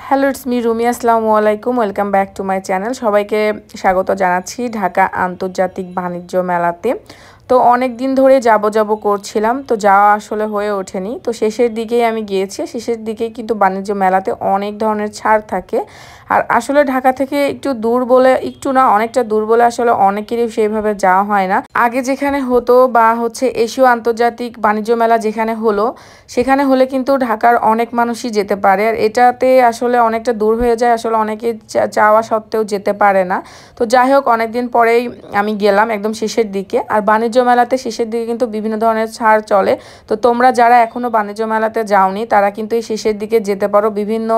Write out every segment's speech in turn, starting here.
Hello, it's me Rumi. আসসালামু আলাইকুম, welcome back to my channel. সবাইকে স্বাগত জানাচ্ছি ঢাকা আন্তর্জাতিক বাণিজ্য মেলাতে। তো অনেক দিন ধরে যাব করছিলাম, তো যাওয়া আসলে হয়ে ওঠেনি। তো শেষের দিকেই আমি গিয়েছি। শেষের দিকেই কিন্তু বাণিজ্য মেলাতে অনেক ধরনের ছাড় থাকে। আর আসলে ঢাকা থেকে একটু দূর বলে, একটু না অনেকটা দূর বলে আসলে অনেকেরই সেইভাবে যাওয়া হয় না। আগে যেখানে হতো বা হচ্ছে এশীয় আন্তর্জাতিক বাণিজ্য মেলা যেখানে হলো, সেখানে হলে কিন্তু ঢাকার অনেক মানুষই যেতে পারে। আর এটাতে আসলে অনেকটা দূর হয়ে যায়, আসলে অনেকে চাওয়া সত্ত্বেও যেতে পারে না। তো যাই হোক, অনেকদিন পরেই আমি গেলাম একদম শেষের দিকে। আর বাণিজ্য মেলাতে শেষের দিকে কিন্তু বিভিন্ন ধরনের ছাড় চলে। তো তোমরা যারা এখনো বাণিজ্য মেলাতে যাওনি তারা কিন্তু এই শেষের দিকে যেতে পারো। বিভিন্ন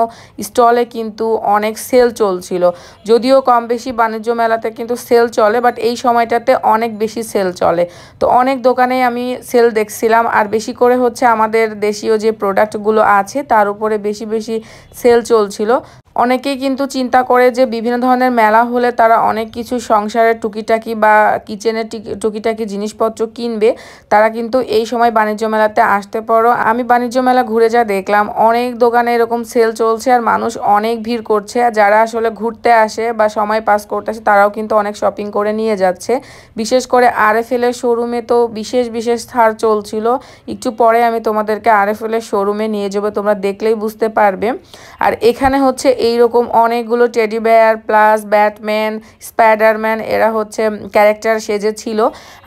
স্টলে কিন্তু অনেক সেল চলছিল। যদিও কম বেশি বাণিজ্য মেলাতে কিন্তু সেল চলে, বাট এই সময়টাতে অনেক বেশি সেল চলে। তো অনেক দোকানে আমি সেল দেখছিলাম। আর বেশি করে হচ্ছে আমাদের দেশীয় যে প্রোডাক্টগুলো আছে তার উপরে বেশি বেশি সেল চলছিল। অনেকেই কিন্তু চিন্তা করে যে বিভিন্ন ধরনের মেলা হলে তারা অনেক কিছু সংসারের টুকিটাকি বা কিচেনের টুকিটাকি জিনিসপত্র কিনবে। তারা কিন্তু এই সময় বাণিজ্য মেলাতে আসতে পারো। আমি বাণিজ্য মেলা ঘুরে যা দেখলাম, অনেক দোকানে এরকম সেল চলছে আর মানুষ অনেক ভিড় করছে। আর যারা আসলে ঘুরতে আসে বা সময় পাস করতে আসে তারাও কিন্তু অনেক শপিং করে নিয়ে যাচ্ছে। বিশেষ করে RFL এর শোরুমে তো বিশেষ বিশেষ ছাড় চলছিল। একটু পরে আমি তোমাদেরকে RFL এর শোরুমে নিয়ে যাবো, তোমরা দেখলেই বুঝতে পারবে। আর এখানে হচ্ছে এইরকম অনেকগুলো teddy bear plus Batman, Spider-Man এরা হচ্ছে ক্যারেক্টার সেজে ছিল।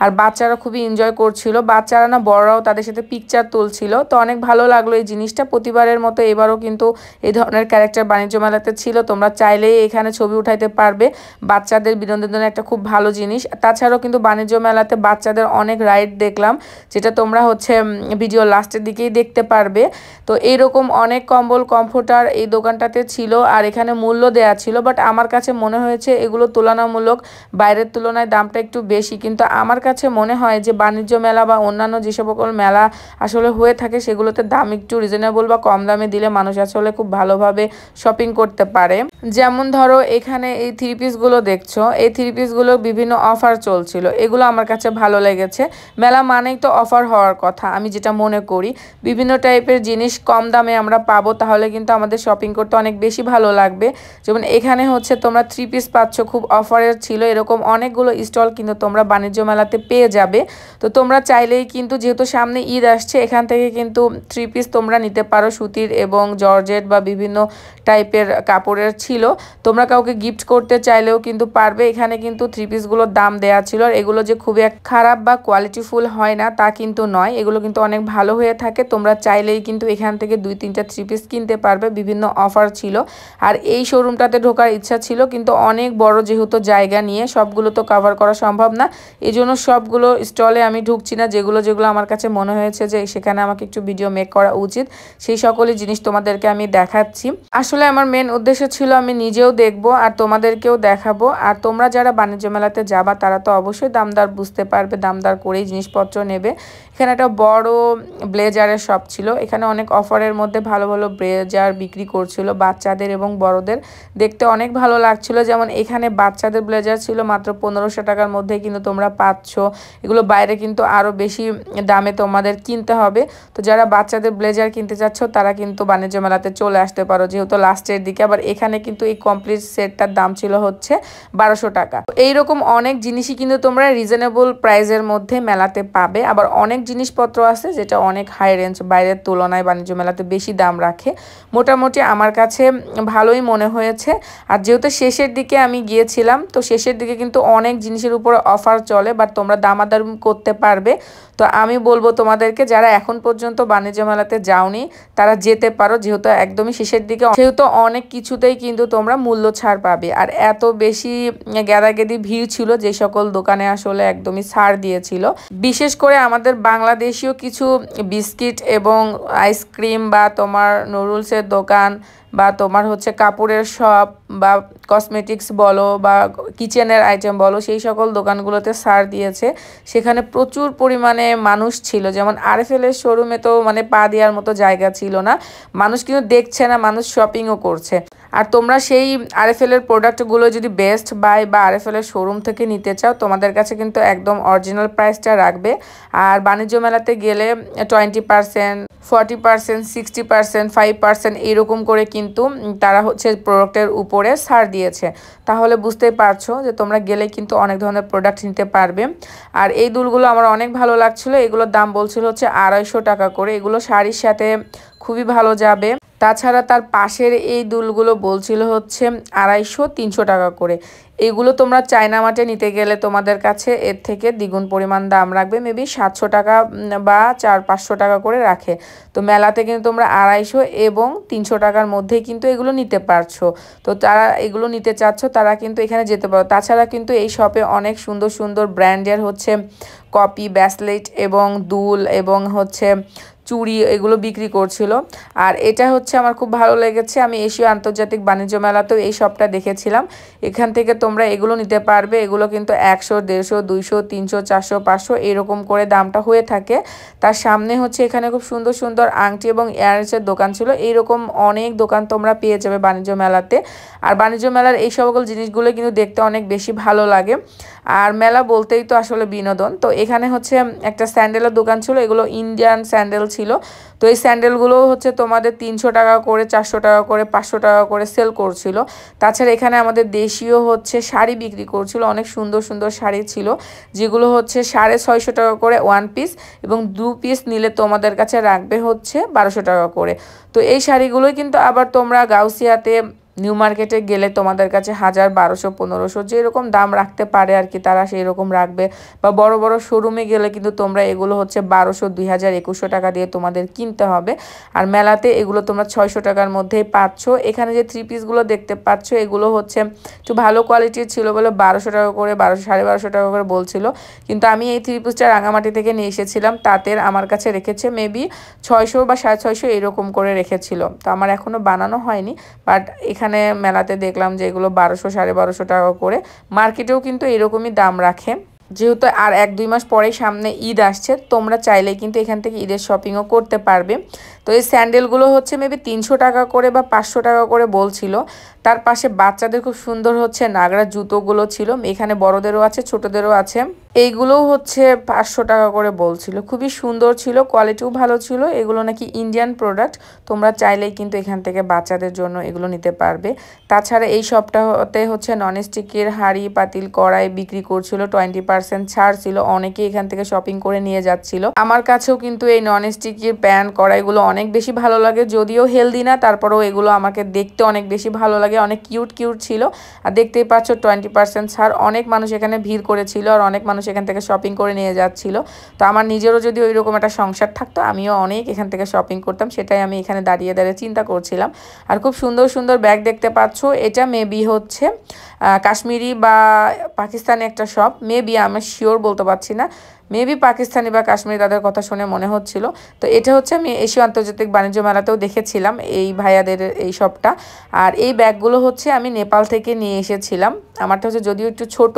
আর বাচ্চারা খুবই এনজয় করছিল, বাচ্চারা না বড়রাও তাদের সাথে পিকচার তুলছিল। তো অনেক ভালো লাগলো এই জিনিসটা। প্রতিবারের মতো এবারও কিন্তু এই ধরনের ক্যারেক্টার বাণিজ্য মেলাতে ছিল। তোমরা চাইলেই এখানে ছবি উঠাইতে পারবে। বাচ্চাদের বিনোদনের একটা খুব ভালো জিনিস। তাছাড়াও কিন্তু বাণিজ্য মেলাতে বাচ্চাদের অনেক রাইড দেখলাম, যেটা তোমরা হচ্ছে ভিডিও লাস্টের দিকেই দেখতে পারবে। তো এইরকম অনেক কম্বল কমফোর্টার এই দোকানটাতে ছিল। আর এখানে মূল্য দেয়া ছিল, বাট আমার কাছে মনে হয়েছে এগুলো তুলনামূলক বাইরের তুলনায় দামটা একটু বেশি। কিন্তু আমার কাছে মনে হয় যে বাণিজ্য মেলা বা অন্যান্য যে সকল মেলা আসলে হয়ে থাকে সেগুলোতে দাম একটু রিজনেবল বা কম দামে দিলে মানুষ আসলে খুব ভালোভাবে শপিং করতে পারে। যেমন ধরো এখানে এই থ্রি পিসগুলো দেখছো, এই থ্রি পিসগুলো বিভিন্ন অফার চলছিল। এগুলো আমার কাছে ভালো লেগেছে। মেলা মানেই তো অফার হওয়ার কথা, আমি যেটা মনে করি। বিভিন্ন টাইপের জিনিস কম দামে আমরা পাবো, তাহলে কিন্তু আমাদের শপিং করতে অনেক বেশি ভালো লাগবে। যেমন এখানে হচ্ছে তোমরা থ্রি পিস পাচ্ছ, খুব অফারের ছিল। এরকম অনেকগুলো স্টল কিন্তু তোমরা বাণিজ্য মেলাতে পেয়ে যাবে। তো তোমরা চাইলেই কিন্তু, যেহেতু সামনে ঈদ আসছে, এখান থেকে কিন্তু থ্রি পিস তোমরা নিতে পারো। সুতির এবং জর্জেট বা বিভিন্ন টাইপের কাপড়ের ছিল। তোমরা কাউকে গিফট করতে চাইলেও কিন্তু পারবে। এখানে কিন্তু থ্রি পিসগুলোর দাম দেয়া ছিল। আর এগুলো যে খুবই খারাপ বা কোয়ালিটিফুল হয় না তা কিন্তু নয়, এগুলো কিন্তু অনেক ভালো হয়ে থাকে। তোমরা চাইলেই কিন্তু এখান থেকে 2-3টা থ্রি পিস কিনতে পারবে, বিভিন্ন অফার ছিল। আর এই শোরুমটাতে ঢোকার ইচ্ছা ছিল, কিন্তু অনেক বড় যেহেতু জায়গা নিয়ে সবগুলো তো কভার করা সম্ভব না। এই জন্য সবগুলো স্টলে আমি ঢুকছি না। যেগুলো যেগুলো আমার কাছে মনে হয়েছে যে সেখানে আমাকে একটু ভিডিও মেক করা উচিত, সেই সকলই জিনিস তোমাদেরকে আমি দেখাচ্ছি। আসলে আমার মেন উদ্দেশ্য ছিল আমি নিজেও দেখবো আর তোমাদেরকেও দেখাবো। আর তোমরা যারা বাণিজ্য মেলাতে যাবা তারা তো অবশ্যই দামদার বুঝতে পারবে, দামদার করেই জিনিসপত্র নেবে। এখানে একটা বড় ব্লেজারের শপ ছিল। এখানে অনেক অফারের মধ্যে ভালো ভালো ব্লেজার বিক্রি করছিল, বাচ্চাদের এবং বড়দের। দেখতে অনেক ভালো লাগছিল। যেমন এখানে বাচ্চাদের ব্লেজার ছিল মাত্র 1500 টাকার মধ্যে, কিন্তু তোমরা পাচ্ছ। এগুলো বাইরে কিন্তু আরও বেশি দামে তোমাদের কিনতে হবে। তো যারা বাচ্চাদের ব্লেজার কিনতে চাচ্ছ তারা কিন্তু বাণিজ্য মেলাতে চলে আসতে পারো, যেহেতু লাস্টের দিকে। আবার এখানে কিন্তু এই কমপ্লিট সেটটার দাম ছিল হচ্ছে 1200 টাকা। এইরকম অনেক জিনিসই কিন্তু তোমরা রিজনেবল প্রাইসের মধ্যে মেলাতে পাবে। আবার অনেক জিনিসপত্র আছে যেটা অনেক হাই রেঞ্জ, বাইরের তুলনায় বাণিজ্য মেলাতে বেশি দাম রাখে। মোটামুটি আমার কাছে ভালোই মনে হয়েছে। আর যেহেতু শেষের দিকে আমি গিয়েছিলাম, তো শেষের দিকে কিন্তু অনেক জিনিসের উপরে অফার চলে, বাট তোমরা দামাদামি করতে পারবে। তো আমি বলবো তোমাদেরকে, যারা এখন পর্যন্ত বাণিজ্য মেলাতে যাওনি তারা যেতে পারো, যেহেতু একদমই শেষের দিকে, সেহেতু অনেক কিছুতেই কিন্তু তোমরা মূল্য ছাড় পাবে। আর এত বেশি গ্যাদাগেদি ভিড় ছিল যে সকল দোকানে আসলে একদমই ছাড় দিয়েছিল। বিশেষ করে আমাদের বাংলাদেশীয় কিছু বিস্কিট এবং আইসক্রিম বা তোমার নুডলসের দোকান বা তোমার হচ্ছে কাপড়ের শপ বা কসমেটিক্স বলো বা কিচেনের আইটেম বলো, সেই সকল দোকানগুলোতে ছাড় দিয়েছে। সেখানে প্রচুর পরিমাণে মানুষ ছিল। যেমন RFL এর শোরুমে তো মানে পা দেওয়ার মতো জায়গা ছিল না। মানুষ কিন্তু দেখছে না, মানুষ শপিংও করছে। আর তোমরা সেই আরএফএল এর প্রোডাক্টগুলো যদি বেস্ট বাই বা আরএফএল এর শোরুম থেকে নিতে চাও, তোমাদের কাছে কিন্তু একদম অরিজিনাল প্রাইসটা রাখবে। আর বাণিজ্য মেলাতে গেলে 20%, 40%, 60%, 5% এইরকম করে কিন্তু তারা হচ্ছে প্রোডাক্টের উপরে ছাড় দিয়েছে। তাহলে বুঝতেই পারছো যে তোমরা গেলে কিন্তু অনেক ধরনের প্রোডাক্ট নিতে পারবে। আর এই দুলগুলো আমার অনেক ভালো লাগছিলো। এগুলোর দাম বলছিল হচ্ছে 250 টাকা করে। এগুলো শাড়ির সাথে খুবই ভালো যাবে। তাছাড়া তার পাশের এই দুলগুলো বলছিল হচ্ছে 250-300 টাকা করে। এগুলো তোমরা চায়না মার্টে নিতে গেলে তোমাদের কাছে এর থেকে দ্বিগুণ পরিমাণ দাম রাখবে, মেবি 700 টাকা বা 400-500 টাকা করে রাখে। তো মেলাতে কিন্তু তোমরা 250 এবং 300 টাকার মধ্যেই কিন্তু এগুলো নিতে পারছো। তো যারা এগুলো নিতে চাচ্ছ তারা কিন্তু এখানে যেতে পারো। তাছাড়া কিন্তু এই শপে অনেক সুন্দর সুন্দর ব্র্যান্ডের হচ্ছে কপি, ব্রেসলেট এবং দুল এবং হচ্ছে চুড়ি এগুলো বিক্রি করছিল। আর এটা হচ্ছে আমার খুব ভালো লেগেছে। আমি এশীয় আন্তর্জাতিক বাণিজ্য মেলাতেও এই শপটা দেখেছিলাম। এখান থেকে তোমরা এগুলো নিতে পারবে। এগুলো কিন্তু 100, 150, 200, 300, 400, 500 এরকম করে দামটা হয়ে থাকে। তার সামনে হচ্ছে এখানে খুব সুন্দর সুন্দর আংটি এবং ইয়াররিংসের দোকান ছিল। এইরকম অনেক দোকান তোমরা পেয়ে যাবে বাণিজ্য মেলাতে। আর বাণিজ্য মেলার এই সকল জিনিসগুলো কিন্তু দেখতে অনেক বেশি ভালো লাগে। আর মেলা বলতেই তো আসলে বিনোদন। তো এখানে হচ্ছে একটা স্যান্ডেলের দোকান ছিল। এগুলো ইন্ডিয়ান স্যান্ডেল ছিল। তো এই স্যান্ডেলগুলো হচ্ছে তোমাদের 300 টাকা করে, 400 টাকা করে, 500 টাকা করে সেল করছিল। তাছাড়া এখানে আমাদের দেশীয় হচ্ছে শাড়ি বিক্রি করছিল। অনেক সুন্দর সুন্দর শাড়ি ছিল, যেগুলো হচ্ছে 650 টাকা করে 1 পিস, এবং 2 পিস নিলে তোমাদের কাছে রাখবে হচ্ছে 1200 টাকা করে। তো এই শাড়িগুলোই কিন্তু আবার তোমরা গাউসিয়াতে, নিউ মার্কেটে গেলে তোমাদের কাছে 1000, 1200, 1500 যেরকম দাম রাখতে পারে আর কি, তারা সেই রকম রাখবে। বা বড় বড় শোরুমে গেলে কিন্তু তোমরা এগুলো হচ্ছে 1200, 2000, 2100 টাকা দিয়ে তোমাদের কিনতে হবে। আর মেলাতে এগুলো তোমরা 600 টাকার মধ্যেই পাচ্ছ। এখানে যে 3 পিসগুলো দেখতে পাচ্ছ এগুলো হচ্ছে একটু ভালো কোয়ালিটির ছিল বলে 1200 টাকা করে, 1200, 1250 টাকা করে বলছিল। কিন্তু আমি এই 3 পিসটা রাঙামাটি থেকে নিয়ে এসেছিলাম। তাদের আমার কাছে রেখেছে মেবি 600 বা 650 এরকম করে রেখেছিল। তো আমার এখনও বানানো হয়নি, বাট এখানে মেলাতে দেখলাম যে এগুলো 1200, 1250 টাকা করে। মার্কেটেও কিন্তু এরকমই দাম রাখে। যেহেতু আর 1-2 মাস পরেই সামনে ঈদ আসছে, তোমরা চাইলেই কিন্তু এখান থেকে ঈদের শপিংও করতে পারবে। তো এই স্যান্ডেলগুলো হচ্ছে মেবি 300 টাকা করে বা 500 টাকা করে বলছিল। তার পাশে বাচ্চাদের খুব সুন্দর হচ্ছে নাগরা জুতোগুলো ছিল। এখানে বড়দেরও আছে, ছোটদেরও আছে। এইগুলোও হচ্ছে 500 টাকা করে বলছিল। খুবই সুন্দর ছিল, কোয়ালিটিও ভালো ছিল। এগুলো নাকি ইন্ডিয়ান প্রোডাক্ট। তোমরা চাইলেই কিন্তু এখান থেকে বাচ্চাদের জন্য এগুলো নিতে পারবে। তাছাড়া এই সপ্তাহতে হচ্ছে ননস্টিকের হাঁড়ি, পাতিল, কড়াই বিক্রি করছিল। 20% ছাড় ছিল। অনেকেই এখান থেকে শপিং করে নিয়ে যাচ্ছিল। আমার কাছেও কিন্তু এই ননস্টিকের প্যান, কড়াইগুলো অনেক বেশি ভালো লাগে। যদিও হেলদি না, তারপরেও এগুলো আমাকে দেখতে অনেক বেশি ভালো লাগে। অনেক কিউট কিউট ছিল। আর দেখতেই পাচ্ছ 20% ছাড়। অনেক মানুষ এখানে ভিড় করেছিল আর অনেক মানুষ এখান থেকে শপিং করে নিয়ে যাচ্ছিল। তো আমার নিজেরও যদি ওইরকম একটা সংসার থাকতো, আমিও অনেক এখান থেকে শপিং করতাম। সেটাই আমি এখানে দাঁড়িয়ে দাঁড়িয়ে চিন্তা করছিলাম। আর খুব সুন্দর সুন্দর ব্যাগ দেখতে পাচ্ছ। এটা মেবি হচ্ছে কাশ্মীরি বা পাকিস্তানি একটা শপ। মেবি আমি শিওর বলতে পারছি না। মেবি পাকিস্তানি বা কাশ্মীরি, তাদের কথা শুনে মনে হচ্ছিল। তো এটা হচ্ছে আমি এশীয় আন্তর্জাতিক বাণিজ্য মেলাতেও দেখেছিলাম এই ভাইয়াদের এই শপটা। আর এই ব্যাগগুলো হচ্ছে আমি নেপাল থেকে নিয়ে এসেছিলাম। আমারটা হচ্ছে যদিও একটু ছোট,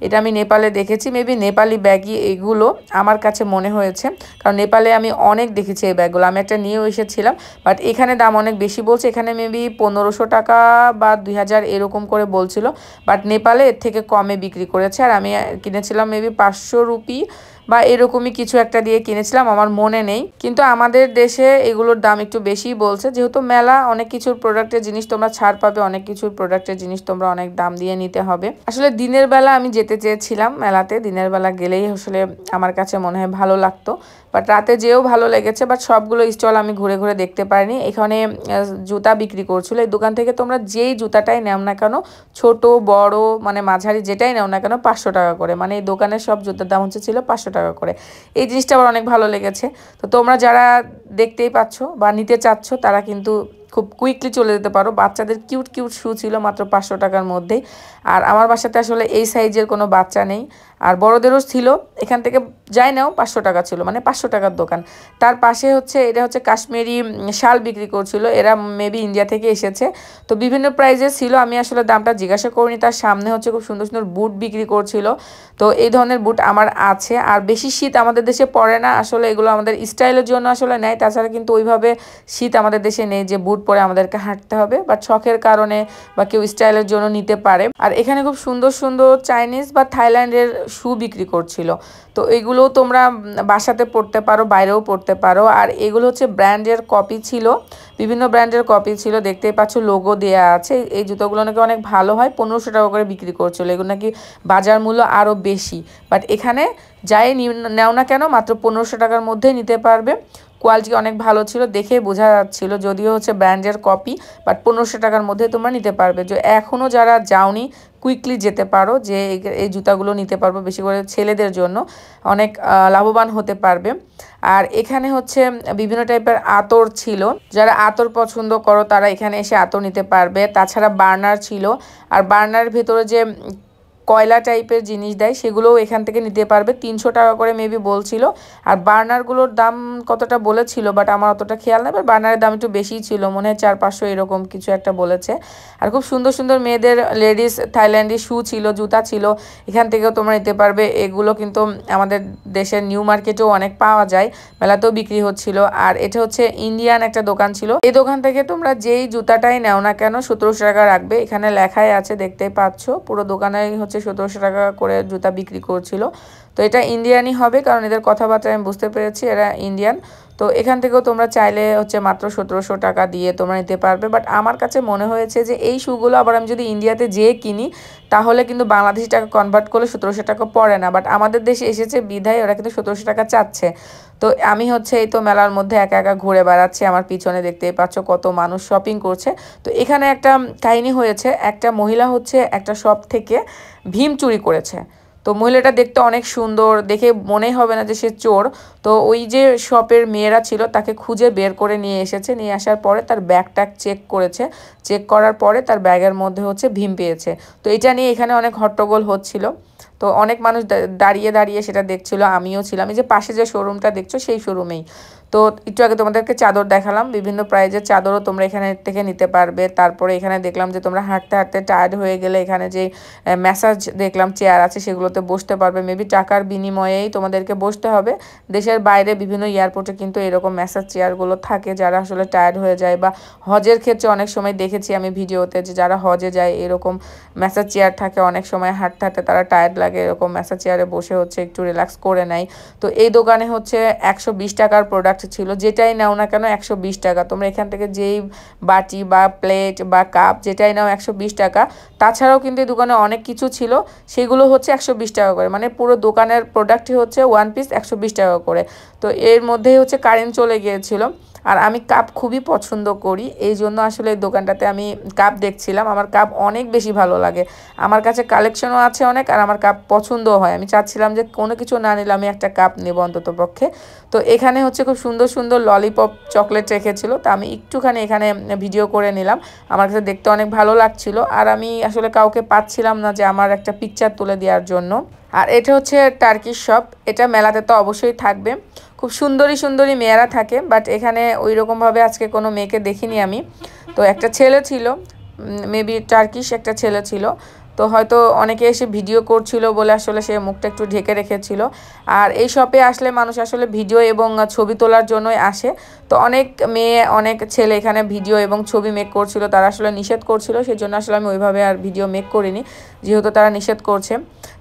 এটা আমি নেপালে দেখেছি। মেবি নেপালি ব্যাগই এইগুলো আমার কাছে মনে হয়েছে, কারণ নেপালে আমি অনেক দেখেছি এই ব্যাগগুলো। আমি একটা নিয়েও এসেছিলাম, বাট এখানে দাম অনেক বেশি বলছে। এখানে মেবি 1500 টাকা বা 2000 এরকম করে বলছিল, বাট নেপালে এর থেকে কমে বিক্রি করেছে। আর আমি কিনেছিলাম মেবি 500 রুপি বা এরকমই কিছু একটা দিয়ে কিনেছিলাম, আমার মনে নেই। কিন্তু আমাদের দেশে এগুলোর দাম একটু বেশিই বলছে। যেহেতু মেলা, অনেক কিছুর প্রোডাক্টের জিনিস তোমরা ছাড় পাবে, অনেক কিছুর প্রোডাক্টের জিনিস তোমরা অনেক দাম দিয়ে নিতে হবে। আসলে দিনের বেলা আমি যেতে চেয়েছিলাম মেলাতে। দিনের বেলা গেলেই আসলে আমার কাছে মনে হয় ভালো লাগতো, বাট রাতে যেও ভালো লেগেছে। বাট সবগুলো স্টল আমি ঘুরে ঘুরে দেখতে পারিনি। এখানে জুতা বিক্রি করছিল। এই দোকান থেকে তোমরা যেই জুতাটাই নাও না কেন, ছোট বড় মানে মাঝারি যেটাই নাও না কেন, 500 টাকা করে। মানে এই দোকানের সব জুতার দাম হচ্ছে ছিল 500 টাকা করে। এই জিনিসটা আমার অনেক ভালো লেগেছে। তো তোমরা যারা দেখতেই পাচ্ছ বা নিতে চাচ্ছ, তারা কিন্তু খুব কুইকলি চলে যেতে পারো। বাচ্চাদের কিউট কিউট শু ছিল মাত্র 500 টাকার মধ্যেই। আর আমার বাসাতে আসলে এই সাইজের কোনো বাচ্চা নেই। আর বড়দেরও ছিল। এখান থেকে যাই নাও 500 টাকা ছিল, মানে 500 টাকার দোকান। তার পাশে হচ্ছে এটা হচ্ছে কাশ্মীরি শাল বিক্রি করছিল। এরা মেবি ইন্ডিয়া থেকে এসেছে। তো বিভিন্ন প্রাইজে ছিল, আমি আসলে দামটা জিজ্ঞাসা করিনি। তার সামনে হচ্ছে খুব সুন্দর সুন্দর বুট বিক্রি করছিল। তো এই ধরনের বুট আমার আছে। আর বেশি শীত আমাদের দেশে পড়ে না আসলে, এগুলো আমাদের স্টাইলের জন্য আসলে নেয়। তাছাড়া কিন্তু ওইভাবে শীত আমাদের দেশে নেই যে বুট পরে আমাদেরকে হাঁটতে হবে, বাট শখের কারণে বা কেউ স্টাইলের জন্য নিতে পারে। আর এখানে খুব সুন্দর সুন্দর চাইনিজ বা থাইল্যান্ডের শু বিক্রি করছিল। তো এগুলো তোমরা বাসাতে পরতে পারো, বাইরেও পরতে পারো। আর এগুলো হচ্ছে ব্র্যান্ডের কপি ছিল, বিভিন্ন ব্র্যান্ডের কপি ছিল, দেখতেই পাচ্ছ লোগো দেওয়া আছে। এই জুতোগুলো নাকি অনেক ভালো হয়, 1500 টাকা করে বিক্রি করছিল। এগুলো নাকি বাজার মূল্য আরও বেশি, বাট এখানে যাই নেও না কেন মাত্র 1500 টাকার মধ্যেই নিতে পারবে। কোয়ালিটি অনেক ভালো ছিল, দেখে বোঝা যাচ্ছিল, যদিও হচ্ছে ব্র্যান্ডের কপি, বাট 1500 টাকার মধ্যে তোমরা নিতে পারবে। যে এখনও যারা যাওনি কুইকলি যেতে পারো, যে এই জুতাগুলো নিতে পারবো, বেশি করে ছেলেদের জন্য অনেক লাভবান হতে পারবে। আর এখানে হচ্ছে বিভিন্ন টাইপের আতর ছিল, যারা আতর পছন্দ করো তারা এখানে এসে আতর নিতে পারবে। তাছাড়া বার্নার ছিল, আর বার্নার ভেতরে যে কয়লা টাইপের জিনিস দেয় সেগুলোও এখান থেকে নিতে পারবে। 300 টাকা করে মেবি বলছিল। আর বার্নারগুলোর দাম কতটা বলেছিল, বাট আমার অতটা খেয়াল নেই, বাট বার্নারের দাম একটু বেশিই ছিল, মনে হয় 400-500 এরকম কিছু একটা বলেছে। আর খুব সুন্দর সুন্দর মেয়েদের লেডিস থাইল্যান্ডি শু ছিল, জুতা ছিল, এখান থেকেও তোমরা নিতে পারবে। এগুলো কিন্তু আমাদের দেশের নিউ মার্কেটেও অনেক পাওয়া যায়, মেলাতেও বিক্রি হচ্ছিল। আর এটা হচ্ছে ইন্ডিয়ান একটা দোকান ছিল, এই দোকান থেকে তোমরা যেই জুতাটাই নাও না কেন 1700 টাকা রাখবে, এখানে লেখাই আছে, দেখতেই পাচ্ছ। পুরো দোকানেই হচ্ছে 1700 টাকা করে জুতা বিক্রি করছিল। তো এটা ইন্ডিয়ানই হবে, কারণ এদের কথাবার্তা আমি বুঝতে পেরেছি এরা ইন্ডিয়ান। তো এখান থেকেও তোমরা চাইলে হচ্ছে মাত্র 1700 টাকা দিয়ে তোমরা নিতে পারবে। বাট আমার কাছে মনে হয়েছে যে এই শুগুলো আবার আমি যদি ইন্ডিয়াতে যেয়ে কিনি তাহলে কিন্তু বাংলাদেশি টাকা কনভার্ট করলে 1700 টাকা পড়ে না, বাট আমাদের দেশে এসেছে বিধায় ওরা কিন্তু 1700 টাকা চাচ্ছে। তো আমি হচ্ছে এই তো মেলার মধ্যে একা একা ঘুরে বেড়াচ্ছি, আমার পিছনে দেখতেই পাচ্ছ কত মানুষ শপিং করছে। তো এখানে একটা কাহিনী হয়েছে, একটা মহিলা হচ্ছে একটা শপ থেকে ভীম চুরি করেছে। তো মহিলাটা দেখতে অনেক সুন্দর, দেখে মনেই হবে না যে সে চোর। তো ওই যে শপের মেয়েরা ছিল তাকে খুঁজে বের করে নিয়ে এসেছে, নিয়ে আসার পরে তার ব্যাগটা চেক করেছে, চেক করার পরে তার ব্যাগের মধ্যে হচ্ছে ভীম পেয়েছে। তো এটা নিয়ে এখানে অনেক হট্টগোল হচ্ছিল। তো অনেক মানুষ দাঁড়িয়ে দাঁড়িয়ে সেটা দেখছিল, আমিও ছিলাম। এই যে পাশে যে শোরুমটা দেখছো সেই শোরুমেই। তো একটু আগে তোমাদেরকে চাদর দেখালাম, বিভিন্ন প্রাইজের চাদরও তোমরা এখানে থেকে নিতে পারবে। তারপরে এখানে দেখলাম যে তোমরা হাঁটতে হাঁটতে টায়ার্ড হয়ে গেলে এখানে যে ম্যাসাজ দেখলাম চেয়ার আছে সেগুলোতে বসতে পারবে, মেবি টাকার বিনিময়েই তোমাদেরকে বসতে হবে। দেশের বাইরে বিভিন্ন এয়ারপোর্টে কিন্তু এরকম ম্যাসাজ চেয়ারগুলো থাকে, যারা আসলে টায়ার্ড হয়ে যায়, বা হজের ক্ষেত্রে অনেক সময় দেখেছি আমি ভিডিওতে যে যারা হজে যায় এরকম ম্যাসাজ চেয়ার থাকে, অনেক সময় হাঁটতে হাঁটতে তারা টায়ার্ড লাগে, এরকম ম্যাসাজ চেয়ারে বসে হচ্ছে একটু রিল্যাক্স করে নেয়। তো এই দোকানে হচ্ছে 120 টাকার প্রোডাক্ট ছিল, যেটাই নাও না কেন 120 টাকা। তোমরা এখান থেকে যেই বাটি বা প্লেট বা কাপ যেটাই নাও 120 টাকা। তাছাড়াও কিন্তু এই দোকানে অনেক কিছু ছিল, সেগুলো হচ্ছে 120 টাকা করে, মানে পুরো দোকানের প্রোডাক্টই হচ্ছে ওয়ান পিস 120 টাকা করে। তো এর মধ্যেই হচ্ছে কারেন্ট চলে গিয়েছিল। আর আমি কাপ খুবই পছন্দ করি, এই জন্য আসলে এই দোকানটাতে আমি কাপ দেখছিলাম। আমার কাপ অনেক বেশি ভালো লাগে, আমার কাছে কালেকশনও আছে অনেক, আর আমার কাপ পছন্দও হয়। আমি চাচ্ছিলাম যে কোনো কিছু না নিলে আমি একটা কাপ নেব অন্তত পক্ষে। তো এখানে হচ্ছে খুব সুন্দর সুন্দর ললিপপ চকলেট রেখেছিল, তো আমি একটুখানি এখানে ভিডিও করে নিলাম, আমার কাছে দেখতে অনেক ভালো লাগছিল। আর আমি আসলে কাউকে পাচ্ছিলাম না যে আমার একটা পিকচার তুলে দেওয়ার জন্য। আর এটা হচ্ছে টার্কিশ শপ, এটা মেলাতে তো অবশ্যই থাকবে, খুব সুন্দরী সুন্দরী মেয়েরা থাকে, বাট এখানে ওই রকমভাবে আজকে কোনো মেয়েকে দেখিনি আমি। তো একটা ছেলে ছিল, মেবি টার্কিশ একটা ছেলে ছিল, তো হয়তো অনেকে এসে ভিডিও করছিল বলে আসলে সে মুখটা একটু ঢেকে রেখেছিল। আর এই শপে আসলে মানুষ আসলে ভিডিও এবং ছবি তোলার জন্যই আসে। তো অনেক মেয়ে অনেক ছেলে এখানে ভিডিও এবং ছবি মেক করছিল, তারা আসলে নিষেধ করছিল, সেই জন্য আসলে আমি ওইভাবে আর ভিডিও মেক করিনি, যেহেতু তারা নিষেধ করছে।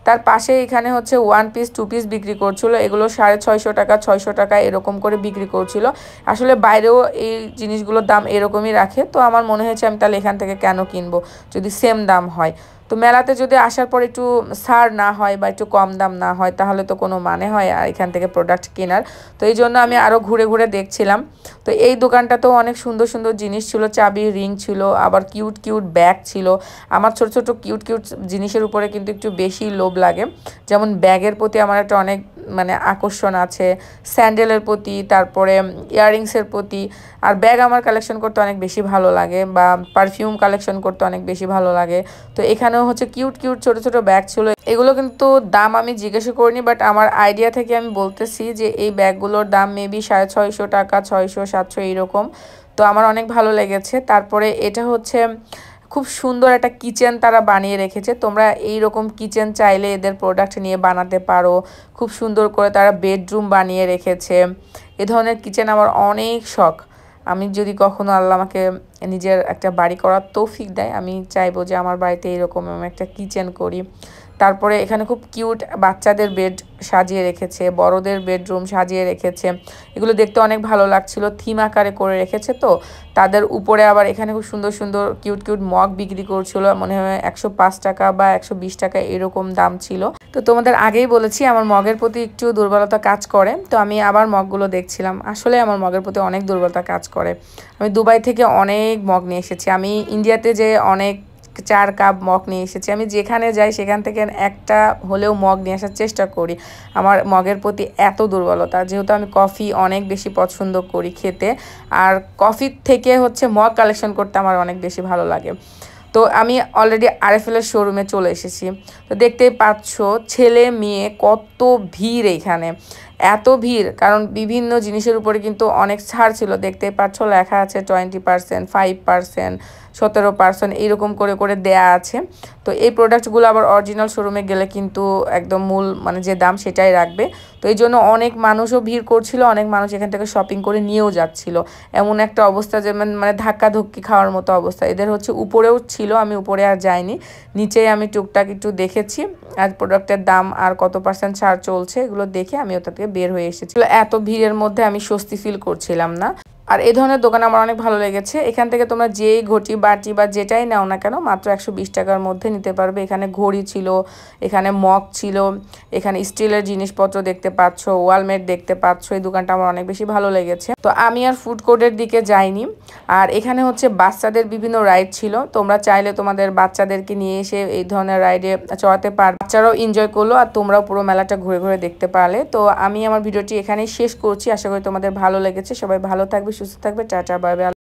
তার পাশে এখানে হচ্ছে ওয়ান পিস টু পিস বিক্রি করছিল, এগুলো 650 টাকা 600 টাকা এরকম করে বিক্রি করছিল। আসলে বাইরেও এই জিনিসগুলোর দাম এরকমই রাখে, তো আমার মনে হয়েছে আমি তাহলে এখান থেকে কেন কিনবো যদি সেম দাম হয়। তো মেলাতে যদি আসার পর একটু ছাড় না হয় বা একটু কম দাম না হয় তাহলে তো কোনো মানে হয় আর এখান থেকে প্রোডাক্ট কেনার। তো এই জন্য আমি আরও ঘুরে ঘুরে দেখছিলাম। তো এই দোকানটাতেও অনেক সুন্দর সুন্দর জিনিস ছিল, চাবির রিং ছিল, আবার কিউট কিউট ব্যাগ ছিল। আমার ছোট ছোট কিউট কিউট জিনিসের উপরে কিন্তু একটু বেশি লোভ লাগে, যেমন ব্যাগের প্রতি আমার একটা অনেক মানে আকর্ষণ আছে, স্যান্ডেলের প্রতি, তারপরে ইয়াররিংসের প্রতি। আর ব্যাগ আমার কালেকশন করতে অনেক বেশি ভালো লাগে, বা পারফিউম কালেকশন করতে অনেক বেশি ভালো লাগে। তো এখানেও হচ্ছে কিউট কিউট ছোট ছোট ব্যাগ ছিল, এগুলো কিন্তু দাম আমি জিজ্ঞাসা করিনি, বাট আমার আইডিয়া থেকে আমি বলতেছি যে এই ব্যাগগুলোর দাম মেবি 650 টাকা, 600-700 এইরকম। তো আমার অনেক ভালো লেগেছে। তারপরে এটা হচ্ছে খুব সুন্দর একটা কিচেন তারা বানিয়ে রেখেছে, তোমরা এই রকম কিচেন চাইলে এদের প্রোডাক্ট নিয়ে বানাতে পারো। খুব সুন্দর করে তারা বেডরুম বানিয়ে রেখেছে, এ ধরনের কিচেন আমার অনেক শখ। আমি যদি কখনো আল্লাহ আমাকে নিজের একটা বাড়ি করার তৌফিক দেয়, আমি চাইবো যে আমার বাড়িতে এরকম আমি একটা কিচেন করি। তারপরে এখানে খুব কিউট বাচ্চাদের বেড সাজিয়ে রেখেছে, বড়দের বেডরুম সাজিয়ে রেখেছে। এগুলো দেখতে অনেক ভালো লাগছিল, থিম আকারে করে রেখেছে। তো তাদের উপরে আবার এখানে খুব সুন্দর সুন্দর কিউট কিউট মগ বিক্রি করছিল, মনে হয় 105 টাকা বা 120 টাকা এরকম দাম ছিল। তো তোমাদের আগেই বলেছি আমার মগের প্রতি একটু দুর্বলতা কাজ করে, তো আমি আবার মগগুলো দেখছিলাম। আসলে আমার মগের প্রতি অনেক দুর্বলতা কাজ করে। আমি দুবাই থেকে অনেক মগ নিয়ে এসেছি, আমি ইন্ডিয়াতে যে অনেক 4 কাপ মগ নিয়ে এসেছি। আমি যেখানে যাই সেখান থেকে একটা হলেও মগ নিয়ে আসার চেষ্টা করি। আমার মগের প্রতি এত দুর্বলতা, যেহেতু আমি কফি অনেক বেশি পছন্দ করি খেতে, আর কফির থেকে হচ্ছে মগ কালেকশন করতে আমার অনেক বেশি ভালো লাগে। তো আমি অলরেডি আরএফএলের শোরুমে চলে এসেছি। তো দেখতেই পাচ্ছ ছেলে মেয়ে কত ভিড় এইখানে, এত ভিড় কারণ বিভিন্ন জিনিসের উপরে কিন্তু অনেক ছাড় ছিল। দেখতেই পাচ্ছ লেখা আছে 20%, 5%, 17% এইরকম করে করে দেয়া আছে। তো এই প্রোডাক্টগুলো আবার অরিজিনাল শোরুমে গেলে কিন্তু একদম মূল মানে যে দাম সেটাই রাখবে। তো এই জন্য অনেক মানুষও ভিড় করছিল, অনেক মানুষ এখান থেকে শপিং করে নিয়েও যাচ্ছিল। এমন একটা অবস্থা যে মানে ধাক্কাধুক্কি খাওয়ার মতো অবস্থা। এদের হচ্ছে উপরেও ছিল, আমি উপরে আর যাইনি, নিচেই আমি টুকটাক একটু দেখেছি আর প্রোডাক্টের দাম আর কত পার্সেন্ট ছাড় চলছে এগুলো দেখে আমি ওটা থেকে বের হয়ে এসেছি। এত ভিড়ের মধ্যে আমি স্বস্তি ফিল করছিলাম না। আর এই ধরনের দোকান আমার অনেক ভালো লেগেছে। এখান থেকে তোমরা যেই ঘটি বাটি বা যেটাই নাও না কেন মাত্র 120 টাকার মধ্যে নিতে পারবে। এখানে ঘড়ি ছিল, এখানে মগ ছিল, এখানে স্টিলের জিনিসপত্র দেখতে পাচ্ছ, ওয়ালমেট দেখতে পাচ্ছ। এই দোকানটা আমার অনেক বেশি ভালো লেগেছে। তো আমি আর ফুড কোর্টের দিকে যাইনি। আর এখানে হচ্ছে বাচ্চাদের বিভিন্ন রাইড ছিল, তোমরা চাইলে তোমাদের বাচ্চাদেরকে নিয়ে এসে এই ধরনের রাইডে চড়াতে পারবে। বাচ্চারাও এনজয় করলো আর তোমরাও পুরো মেলাটা ঘুরে ঘুরে দেখতে পারলে। তো আমি আমার ভিডিওটি এখানেই শেষ করছি, আশা করি তোমাদের ভালো লেগেছে। সবাই ভালো থাকবে, সুস্থ থাকবে, টাটা বাই বাই।